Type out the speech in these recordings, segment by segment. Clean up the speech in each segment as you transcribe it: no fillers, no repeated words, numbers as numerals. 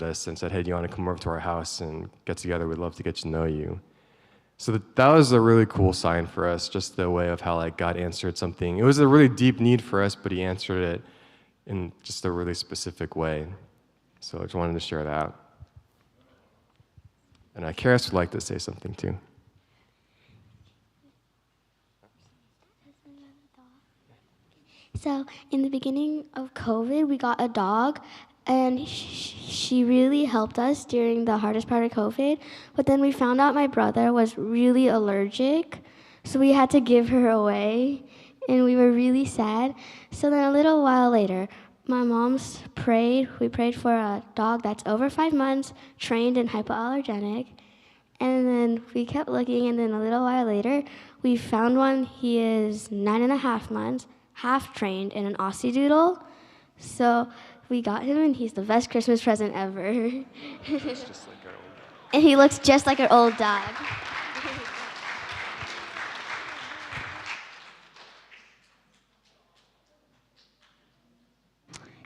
us and said, hey, do you want to come over to our house and get together? We'd love to get to know you. So that was a really cool sign for us, just the way of how like God answered something. It was a really deep need for us, but he answered it in just a really specific way. So I just wanted to share that. And Karis would like to say something too. So in the beginning of COVID, we got a dog, and she really helped us during the hardest part of COVID. But then we found out my brother was really allergic, so we had to give her away, and we were really sad. So then a little while later, my mom's prayed. We prayed for a dog that's over 5 months, trained and hypoallergenic. And then we kept looking, and then a little while later, we found one. He is 9.5 months, half trained, and an Aussie Doodle. So we got him, and he's the best Christmas present ever. And he looks just like our old dog.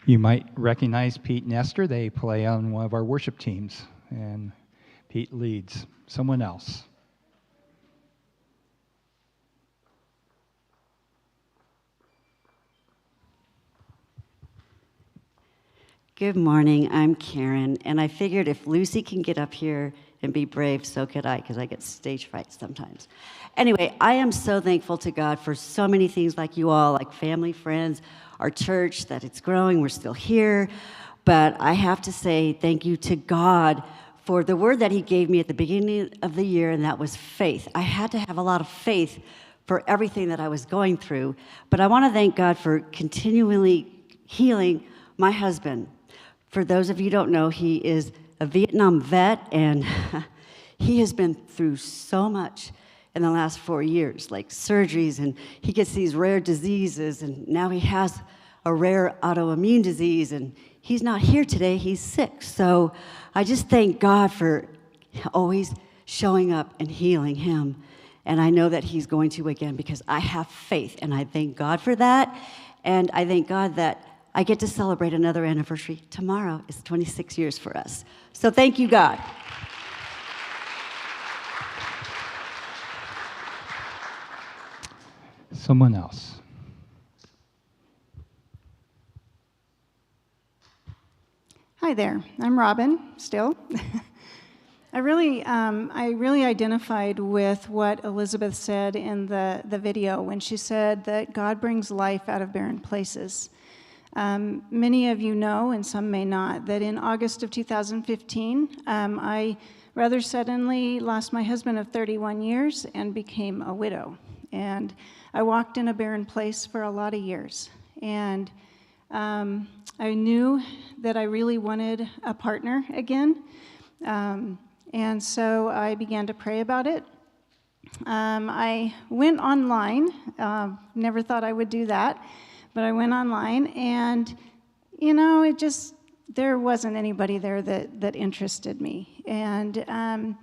You might recognize Pete and Esther. They play on one of our worship teams, and Pete leads. Someone else. Good morning, I'm Karen, and I figured if Lucy can get up here and be brave, so could I, because I get stage fright sometimes. Anyway, I am so thankful to God for so many things like you all, like family, friends, our church, that it's growing, we're still here. But I have to say thank you to God for the word that he gave me at the beginning of the year, and that was faith. I had to have a lot of faith for everything that I was going through. But I want to thank God for continually healing my husband. For those of you who don't know, he is a Vietnam vet, and he has been through so much in the last 4 years, like surgeries, and he gets these rare diseases, and now he has a rare autoimmune disease, and he's not here today, he's sick. So I just thank God for always showing up and healing him. And I know that he's going to again because I have faith, and I thank God for that. And I thank God that I get to celebrate another anniversary. Tomorrow is 26 years for us. So thank you, God. Someone else. Hi there, I'm Robin, still. I really identified with what Elizabeth said in the video when she said that God brings life out of barren places. Many of you know, and some may not, that in August of 2015, I rather suddenly lost my husband of 31 years and became a widow. And I walked in a barren place for a lot of years. And I knew that I really wanted a partner again. And so I began to pray about it. I went online, never thought I would do that, but I went online, and, you know, there wasn't anybody there that interested me. And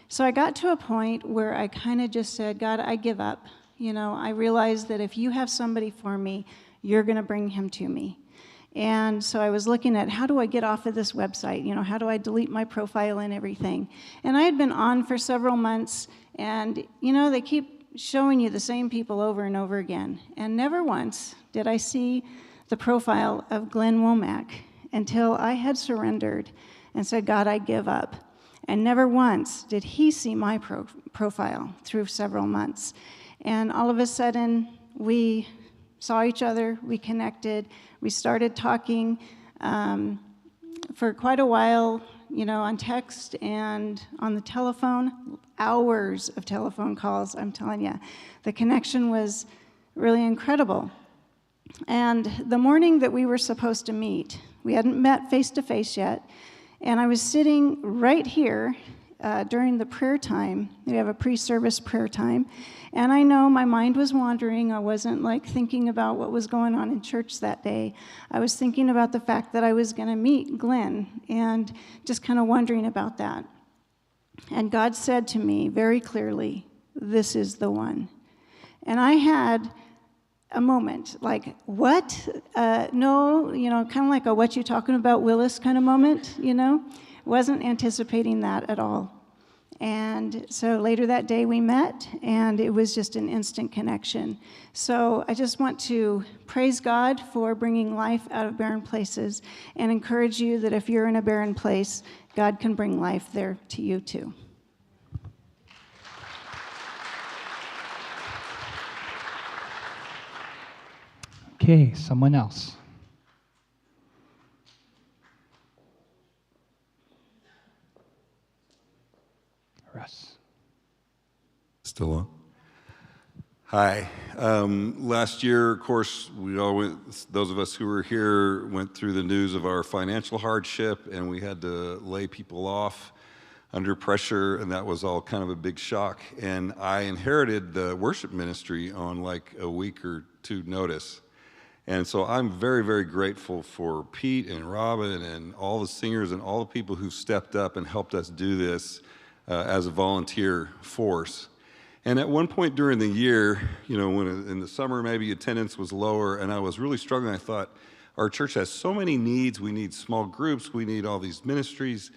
so I got to a point where I kind of just said, God, I give up. You know, I realized that if you have somebody for me, you're going to bring him to me. And so I was looking at, how do I get off of this website? You know, how do I delete my profile and everything? And I had been on for several months, and, you know, they keep showing you the same people over and over again. And never once did I see the profile of Glenn Womack until I had surrendered and said, God, I give up. And never once did he see my profile through several months. And all of a sudden, we saw each other, we connected, we started talking for quite a while, you know, on text and on the telephone, hours of telephone calls, I'm telling you. The connection was really incredible. And the morning that we were supposed to meet, we hadn't met face-to-face yet, and I was sitting right here during the prayer time. We have a pre-service prayer time, and I know my mind was wandering. I wasn't like thinking about what was going on in church that day. I was thinking about the fact that I was going to meet Glenn and just kind of wondering about that. And God said to me very clearly, this is the one. And I had a moment, like, what? No, kind of like a what you talking about, Willis kind of moment, Wasn't anticipating that at all. And so later that day we met, and it was just an instant connection. So I just want to praise God for bringing life out of barren places and encourage you that if you're in a barren place, God can bring life there to you too. Okay, someone else. Russ. Still on? Hi. Last year, of course, we all went, those of us who were here went through the news of our financial hardship, and we had to lay people off under pressure, and that was all kind of a big shock. And I inherited the worship ministry on like a week or two notice. And so I'm very, very grateful for Pete and Robin and all the singers and all the people who've stepped up and helped us do this as a volunteer force. And at one point during the year, when in the summer maybe attendance was lower and I was really struggling, I thought, our church has so many needs. We need small groups. We need all these ministries.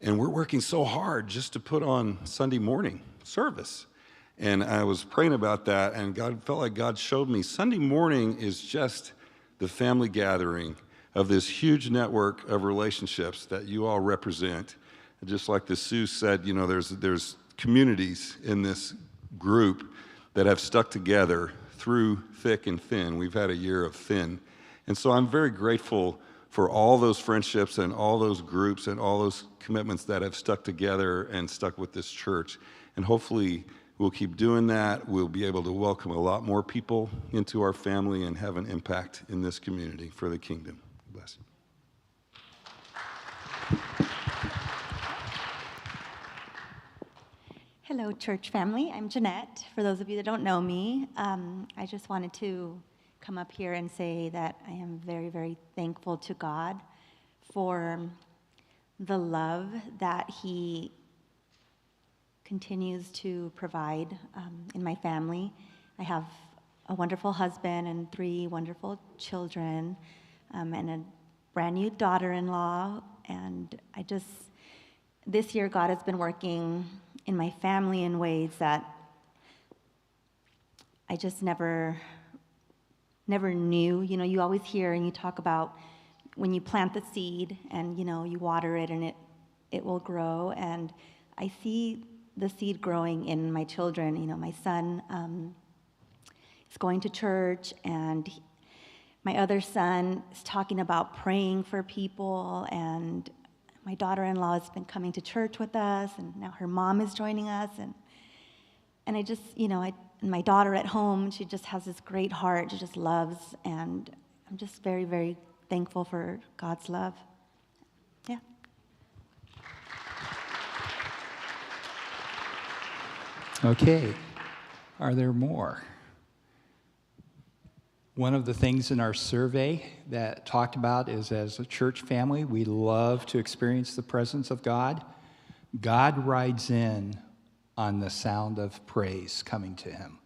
And we're working so hard just to put on Sunday morning service. And I was praying about that, and God felt like God showed me Sunday morning is just the family gathering of this huge network of relationships that you all represent. And just like the Sue said, there's communities in this group that have stuck together through thick and thin. We've had a year of thin. And so I'm very grateful for all those friendships and all those groups and all those commitments that have stuck together and stuck with this church. And hopefully we'll keep doing that. We'll be able to welcome a lot more people into our family and have an impact in this community for the kingdom. Bless you. Hello, church family. I'm Jeanette. For those of you that don't know me, I just wanted to come up here and say that I am very, very thankful to God for the love that He continues to provide in my family. I have a wonderful husband and 3 wonderful children and a brand new daughter-in-law. And this year God has been working in my family in ways that I just never knew. You always hear and you talk about when you plant the seed and, you water it and it will grow. And I see the seed growing in my children. My son is going to church, and my other son is talking about praying for people, and my daughter-in-law has been coming to church with us, and now her mom is joining us, and I just, my daughter at home, she just has this great heart. She just loves, and I'm just very, very thankful for God's love. Yeah. Okay, are there more? One of the things in our survey that talked about is, as a church family, we love to experience the presence of God. God rides in on the sound of praise coming to Him.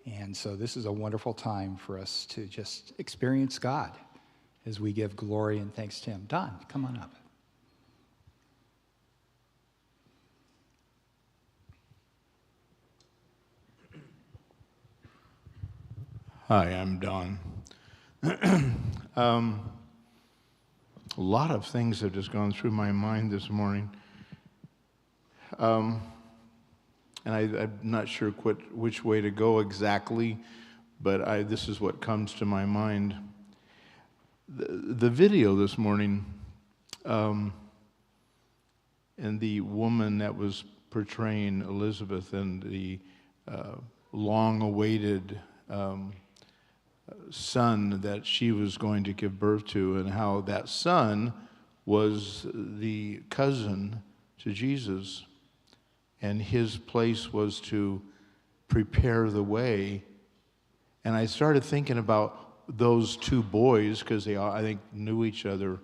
And so this is a wonderful time for us to just experience God as we give glory and thanks to Him. Don, come on up. Hi, I'm Don. A lot of things have just gone through my mind this morning. And I'm not sure which way to go exactly, but this is what comes to my mind. The video this morning, and the woman that was portraying Elizabeth and the long-awaited son that she was going to give birth to, and how that son was the cousin to Jesus, and his place was to prepare the way. And I started thinking about those 2 boys, because they all, I think, knew each other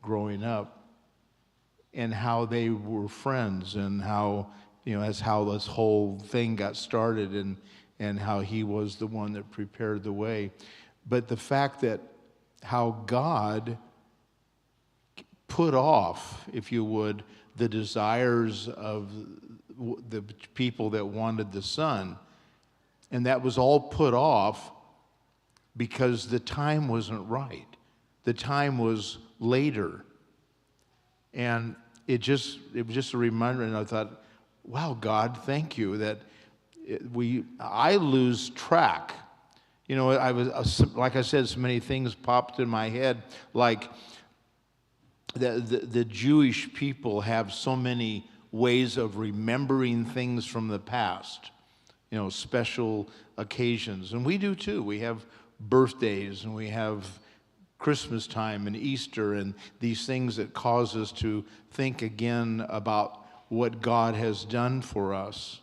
growing up, and how they were friends, and how, that's how this whole thing got started. And and how he was the one that prepared the way. But the fact that how God put off, if you would, the desires of the people that wanted the Son, and that was all put off because the time wasn't right. The time was later. And it was just a reminder, and I thought, wow, God, thank you that I lose track. You know, like I said, so many things popped in my head, like the Jewish people have so many ways of remembering things from the past, you know, special occasions. And we do too. We have birthdays, and we have Christmas time and Easter, and these things that cause us to think again about what God has done for us.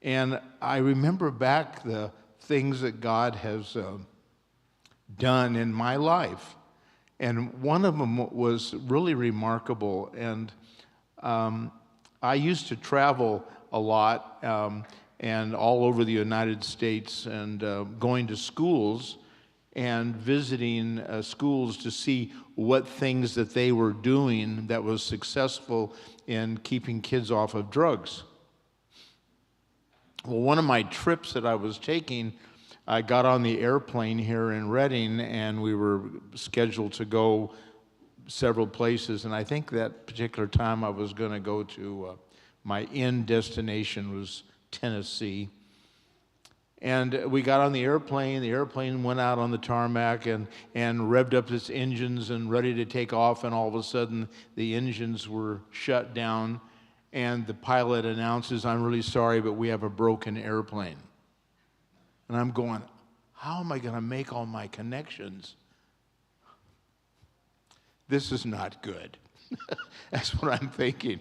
And I remember back the things that God has done in my life. And one of them was really remarkable. And I used to travel a lot and all over the United States, and going to schools and visiting schools to see what things that they were doing that was successful in keeping kids off of drugs. Well, one of my trips that I was taking, I got on the airplane here in Redding, and we were scheduled to go several places. And I think that particular time I was going to go to, my end destination was Tennessee. And we got on the airplane went out on the tarmac and revved up its engines and ready to take off, and all of a sudden the engines were shut down, and the pilot announces, "I'm really sorry, but we have a broken airplane." And I'm going, how am I going to make all my connections? This is not good. That's what I'm thinking.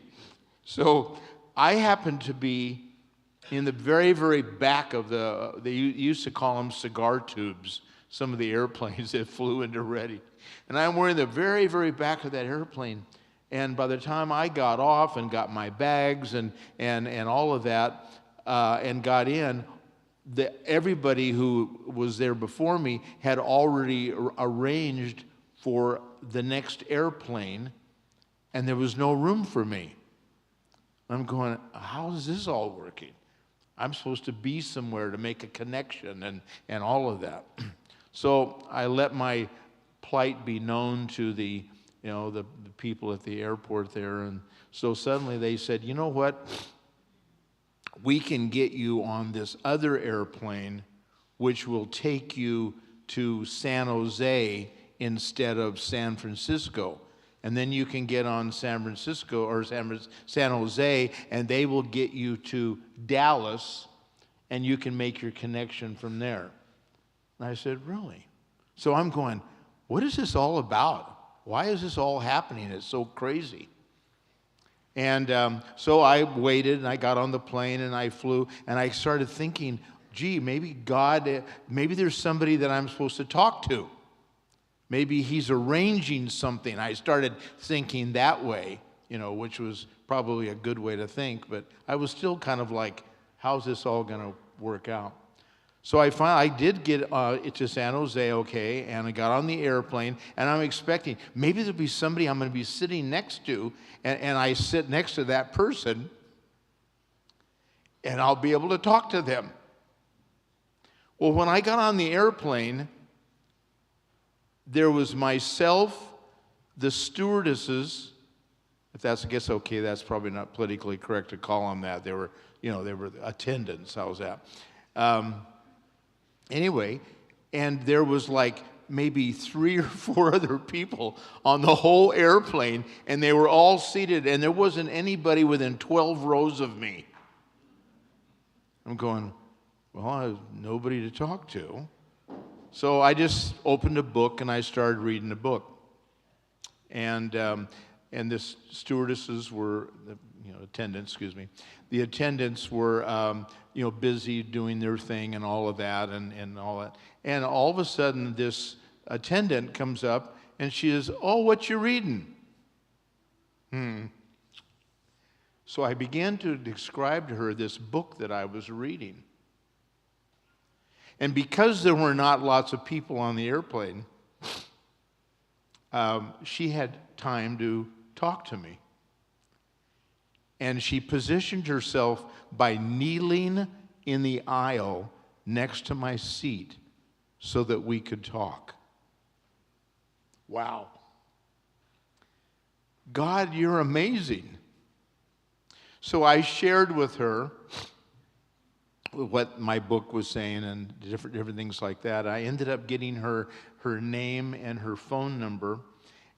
So I happen to be in the very, very back of they used to call them cigar tubes, some of the airplanes that flew into Reading. And I'm wearing the very, very back of that airplane. And by the time I got off and got my bags and all of that and got in, everybody who was there before me had already arranged for the next airplane, and there was no room for me. I'm going, how is this all working? I'm supposed to be somewhere to make a connection and all of that. So I let my plight be known to the people at the airport there. And so suddenly they said, you know what? We can get you on this other airplane, which will take you to San Jose instead of San Francisco. And then you can get on San Francisco or San Jose, and they will get you to Dallas, and you can make your connection from there. And I said, really? So I'm going, what is this all about? Why is this all happening? It's so crazy. And so I waited, and I got on the plane, and I flew, and I started thinking, gee, maybe there's somebody that I'm supposed to talk to. Maybe he's arranging something. I started thinking that way, which was probably a good way to think, but I was still kind of like, how's this all going to work out? So I did get to San Jose, okay, and I got on the airplane, and I'm expecting maybe there'll be somebody I'm going to be sitting next to, and I sit next to that person, and I'll be able to talk to them. Well, when I got on the airplane, there was myself, the stewardesses. If that's, I guess, okay, that's probably not politically correct to call them that. They were attendants. How's that? Anyway, and there was like maybe 3 or 4 other people on the whole airplane, and they were all seated, and there wasn't anybody within 12 rows of me. I'm going, well, I have nobody to talk to. So I just opened a book and I started reading the book. And the stewardesses were, attendants, excuse me. The attendants were, busy doing their thing and all of that and all that. And all of a sudden, this attendant comes up and she says, "Oh, what you reading?" So I began to describe to her this book that I was reading. And because there were not lots of people on the airplane, she had time to talk to me. And she positioned herself by kneeling in the aisle next to my seat so that we could talk. Wow. God, you're amazing. So I shared with her what my book was saying and different things like that. I ended up getting her name and her phone number,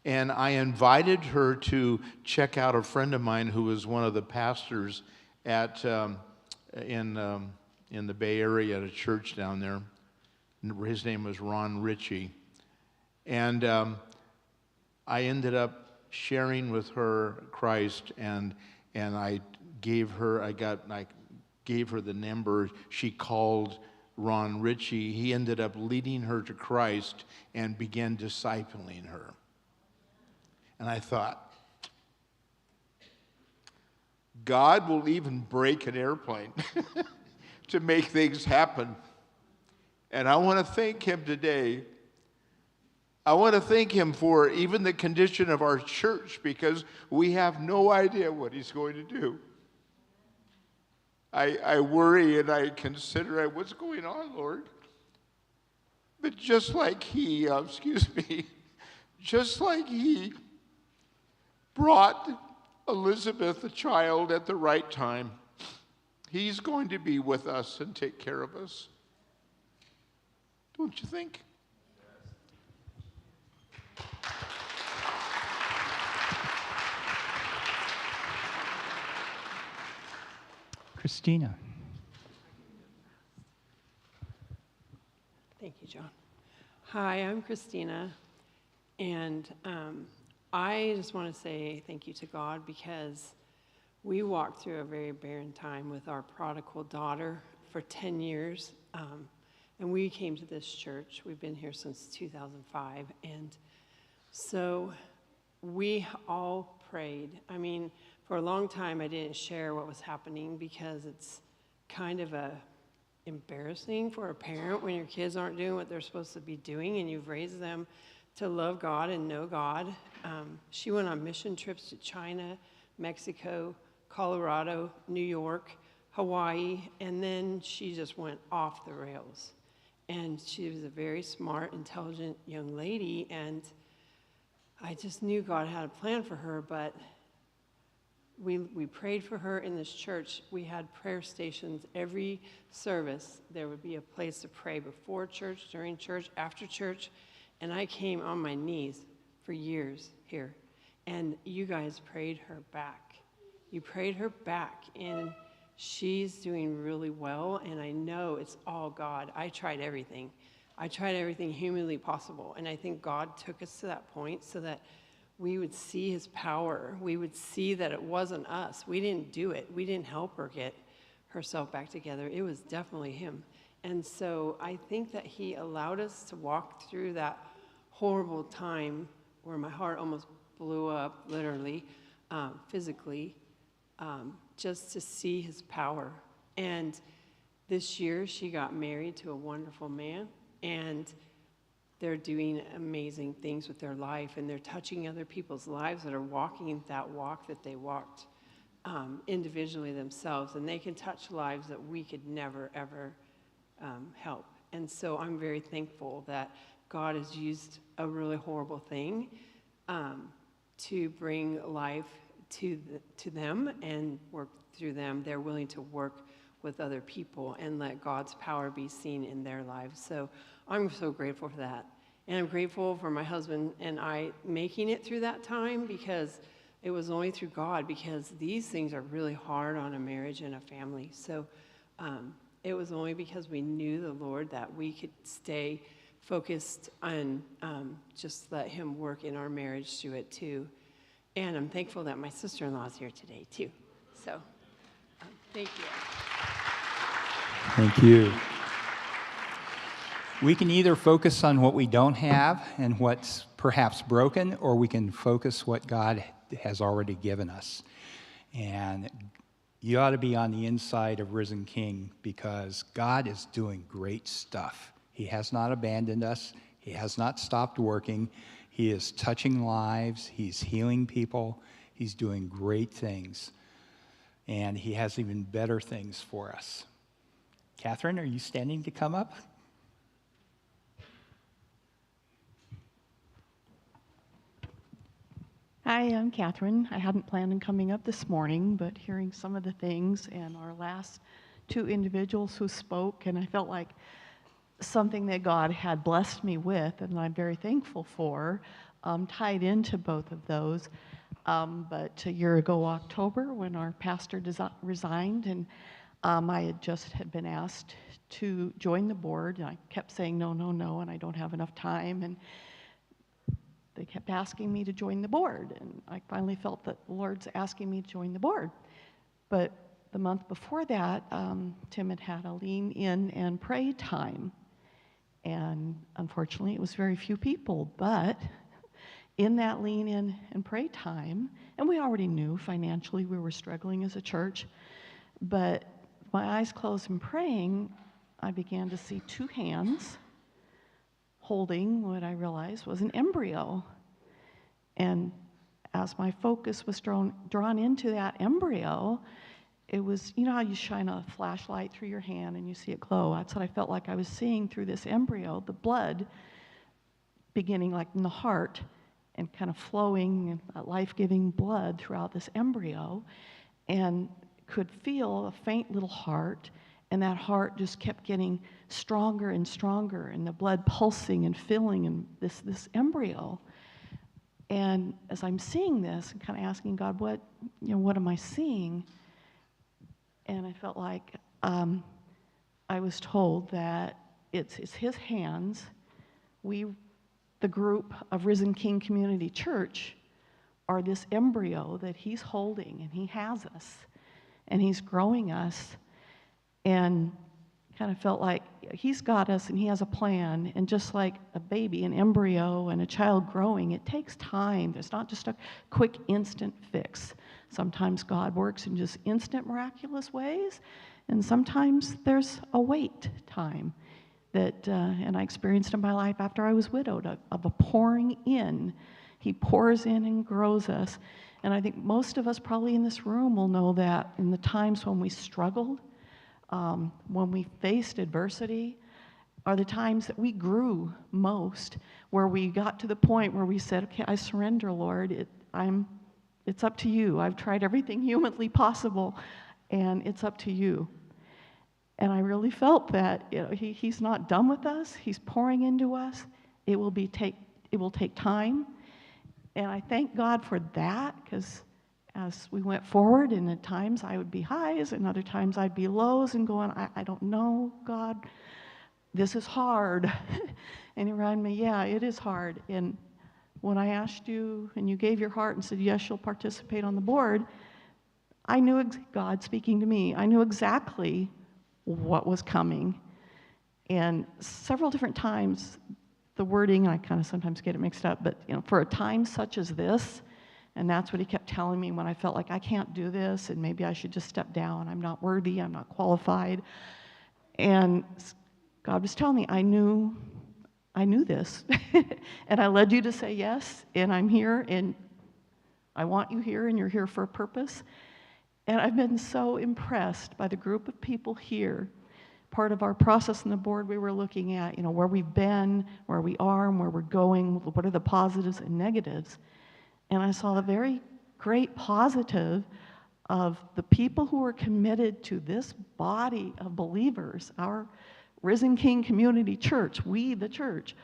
and I invited her to check out a friend of mine who was one of the pastors at in the Bay Area at a church down there. His name was Ron Ritchie, and I ended up sharing with her Christ, and I gave her the number. She called Ron Ritchie. He ended up leading her to Christ and began discipling her. And I thought, God will even break an airplane to make things happen. And I want to thank him today. I want to thank him for even the condition of our church, because we have no idea what he's going to do. I worry and I consider what's going on, Lord. But just like he brought Elizabeth a child at the right time, he's going to be with us and take care of us. Don't you think? Christina. Thank you, John. Hi, I'm Christina, and I just want to say thank you to God, because we walked through a very barren time with our prodigal daughter for 10 years, and we came to this church. We've been here since 2005, and so we all prayed. I mean, for a long time, I didn't share what was happening because it's kind of embarrassing for a parent when your kids aren't doing what they're supposed to be doing, and you've raised them to love God and know God. She went on mission trips to China, Mexico, Colorado, New York, Hawaii, and then she just went off the rails. And she was a very smart, intelligent young lady, and I just knew God had a plan for her, but we prayed for her in this church. We had prayer stations every service. There would be a place to pray before church, during church, after church, and I came on my knees for years here, and you guys prayed her back. You prayed her back, and she's doing really well, and I know it's all God. I tried everything. I tried everything humanly possible, and I think God took us to that point so that we would see his power. We would see that it wasn't us. We didn't do it. We didn't help her get herself back together. It was definitely him. And so I think that he allowed us to walk through that horrible time where my heart almost blew up, literally, physically, just to see his power. And this year she got married to a wonderful man, and they're doing amazing things with their life, and they're touching other people's lives that are walking that walk that they walked individually themselves, and they can touch lives that we could never, ever help. And so I'm very thankful that God has used a really horrible thing to bring life to them and work through them. They're willing to work with other people and let God's power be seen in their lives. So I'm so grateful for that. And I'm grateful for my husband and I making it through that time, because it was only through God, because these things are really hard on a marriage and a family. So it was only because we knew the Lord that we could stay focused on just let him work in our marriage through it too. And I'm thankful that my sister-in-law is here today too. So thank you. Thank you. We can either focus on what we don't have and what's perhaps broken, or we can focus what God has already given us. And You ought to be on the inside of Risen King because God is doing great stuff. He has not abandoned us. He has not stopped working. He is touching lives. He's healing people. He's doing great things. And he has even better things for us. Catherine, are you standing to come up? Hi, I'm Catherine. I hadn't planned on coming up this morning, but hearing some of the things and our last two individuals who spoke, and I felt like something that God had blessed me with, and I'm very thankful for, tied into both of those. But a year ago, October, when our pastor resigned, and I had been asked to join the board, and I kept saying no, no, no, and I don't have enough time, and they kept asking me to join the board, and I finally felt that the Lord's asking me to join the board. But the month before that, Tim had a lean in and pray time, and unfortunately, it was very few people, but in that lean in and pray time, and we already knew financially we were struggling as a church, but my eyes closed and praying, I began to see two hands holding what I realized was an embryo. And as my focus was drawn into that embryo, it was, you know how you shine a flashlight through your hand and you see it glow? That's what I felt like I was seeing through this embryo, the blood beginning like in the heart and kind of flowing life-giving blood throughout this embryo, and could feel a faint little heart, and that heart just kept getting stronger and stronger, and the blood pulsing and filling in this embryo. And as I'm seeing this, and kind of asking God, what am I seeing? And I felt like I was told that it's His hands. The group of Risen King Community Church, are this embryo that He's holding, and He has us, and He's growing us, and kind of felt like He's got us and He has a plan. And just like a baby, an embryo, and a child growing, it takes time. There's not just a quick instant fix. Sometimes God works in just instant miraculous ways, and sometimes there's a wait time that, and I experienced in my life after I was widowed, of a pouring in. He pours in and grows us. And I think most of us probably in this room will know that in the times when we struggled, when we faced adversity, are the times that we grew most, where we got to the point where we said, okay, I surrender, Lord. It's up to you. I've tried everything humanly possible, and it's up to you. And I really felt that He's not done with us. He's pouring into us. It will take time. And I thank God for that, because as we went forward, and at times I would be highs, and other times I'd be lows, and going, I don't know, God, this is hard. And He reminded me, yeah, it is hard. And when I asked you, and you gave your heart and said, yes, you'll participate on the board, I knew God speaking to me. I knew exactly what was coming. And several different times, the wording, I kind of sometimes get it mixed up, but for a time such as this, and that's what He kept telling me when I felt like I can't do this, and maybe I should just step down. I'm not worthy, I'm not qualified. And God was telling me, I knew this. And I led you to say yes, and I'm here, and I want you here, and you're here for a purpose. And I've been so impressed by the group of people here. Part of our process on the board, we were looking at, where we've been, where we are, and where we're going, what are the positives and negatives. And I saw a very great positive of the people who are committed to this body of believers, our Risen King Community Church, we the church,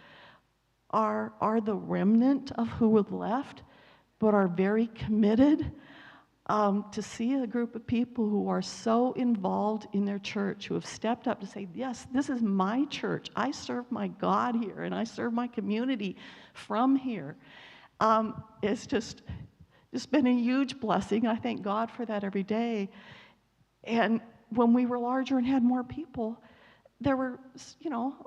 are the remnant of who was left, but are very committed. To see a group of people who are so involved in their church, who have stepped up to say, yes, this is my church. I serve my God here, and I serve my community from here. It's just been a huge blessing. I thank God for that every day. And when we were larger and had more people, there were,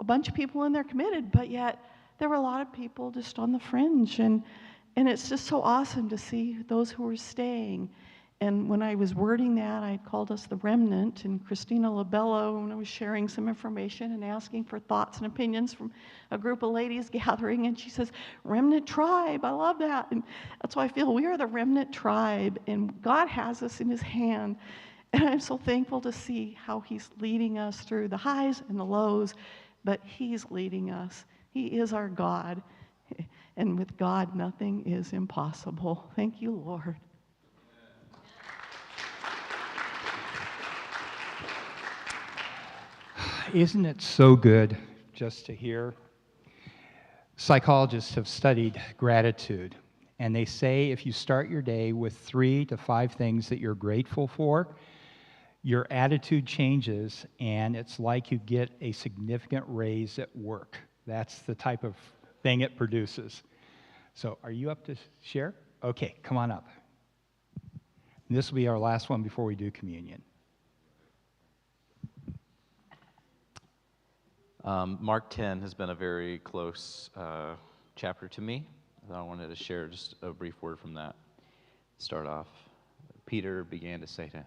a bunch of people in there committed, but yet there were a lot of people just on the fringe. And it's just so awesome to see those who are staying And when I was wording that, I called us the remnant, and Christina Labello, when I was sharing some information and asking for thoughts and opinions from a group of ladies gathering, and she says, remnant tribe, I love that. And that's why I feel we are the remnant tribe, and God has us in his hand. And I'm so thankful to see how he's leading us through the highs and the lows, but he's leading us. He is our God. And with God, nothing is impossible. Thank you, Lord. Isn't it so good just to hear? Psychologists have studied gratitude, and they say if you start your day with 3 to 5 things that you're grateful for, your attitude changes, and it's like you get a significant raise at work. That's the type of thing it produces. So are you up to share? Okay, come on up. And this will be our last one before we do communion. Mark 10 has been a very close chapter to me. I wanted to share just a brief word from that. Start off. Peter began to say to him,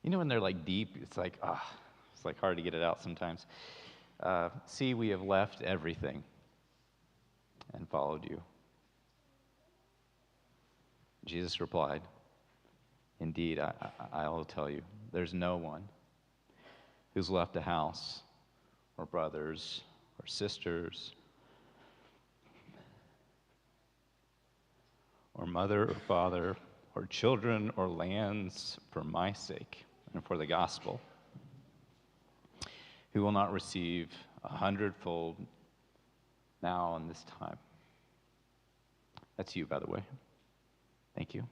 you know when they're like deep, it's like hard to get it out sometimes. See, we have left everything and followed you. Jesus replied, indeed, I will tell you, there's no one who's left a house or brothers or sisters or mother or father or children or lands for my sake and for the gospel, who will not receive 100-fold now in this time. That's you, by the way. Thank you.